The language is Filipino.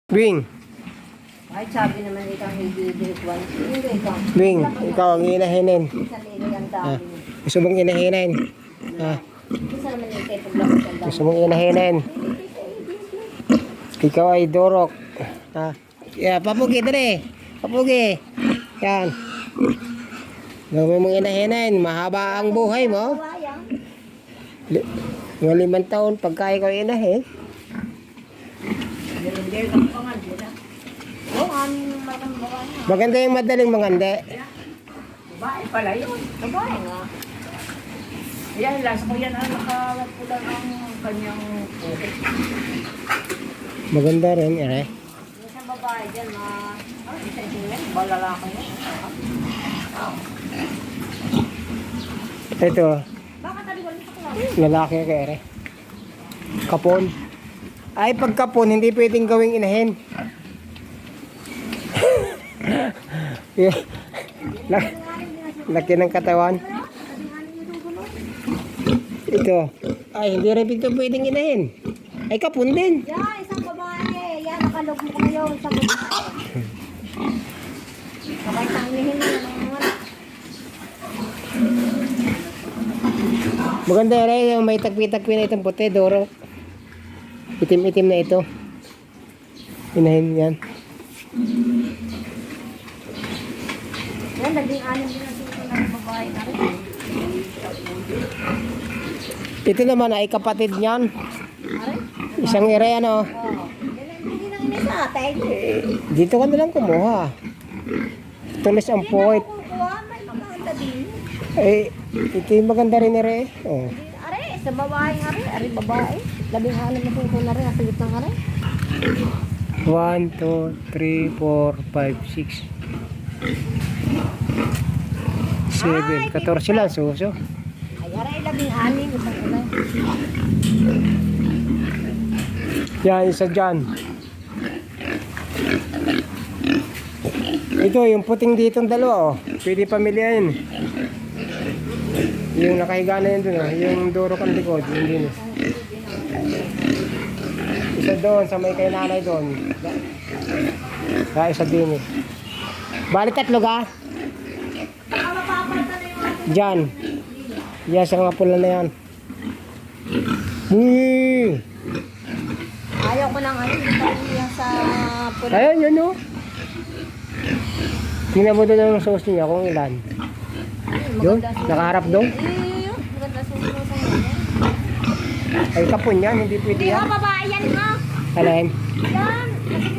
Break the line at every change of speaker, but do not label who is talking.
Wing.
Ay, sabi naman ikaw hindi direct-one. Hindi ikaw.
Wing, ikaw ang inahinin.
Sa lilig ang dami.
Gusto mong inahinin?
Isa naman yung tayo paglapit ang dami.
Gusto mong inahinin? Ikaw ay dorok. Papugi, dali. Papugi. Yan. Gawin mong inahinin. Mahaba ang buhay mo. Mga 5 taon pagka ikaw inahin. Maganda yung madaling mangande.
Babae pala yun. Babae nga. Yan, last mo yan nakawat pula ng kanyang putik.
Maganda rin, ere.
Isang babae dyan, isa yan, balalaki mo.
Ito,
Baka taliwan sa kulay.
lalaki ka, ere. Kapon. Ay, pag kapon, hindi pwedeng gawing inahin. Laki ng katawan. Ito. Ay, hindi rin ito pwedeng inahin. Ay, kapon din.
Yan, isang babae. Yan, nakalog mo kayo. Isang babae. Sabay tangihin mo ng mga.
Maganda rin yung may tagpi-tagpi na itong puti, doro. Itim-itim na ito. Inahin yan.
Yan, naging anim din ang suso ng babae na rin.
Ito naman ay kapatid niyan. Isang ere, ano.
Hindi nang inisa ate.
Dito ka nalang kumuha. Tulis ang puwit.
May maganda din.
Eh, ito yung maganda rin ere. Oh.
Are, sa babae nga rin. Are, babae. Labing anim na suso na rin. Ang salit ng are.
1, 2, 3, 4, 5, 6, 7, 14 lang suso.
Ay, are, labing anim. Isang kulay.
Yan, isa dyan. Ito, yung puting ditong dalawa, oh. Pwede pamilyahin. Yung nakahiga na yun dun, oh. Yung duro kang likod, hindi na. Isa doon, sa may kay nanay doon. Isa din eh. Bali 3 ka? Diyan. Diyan sa mga pula na yan.
Ayaw ko lang ano. Yung sa pula.
Ayun, yun oh. Tingnan mo doon ang sauce niya kung ilan. Yun, nakaharap doon.
Yun. Maganda suso sa inyo.
Ay kapon yan, hindi pwede
Hindi
yan.
nga, babae yan nga.
Alin?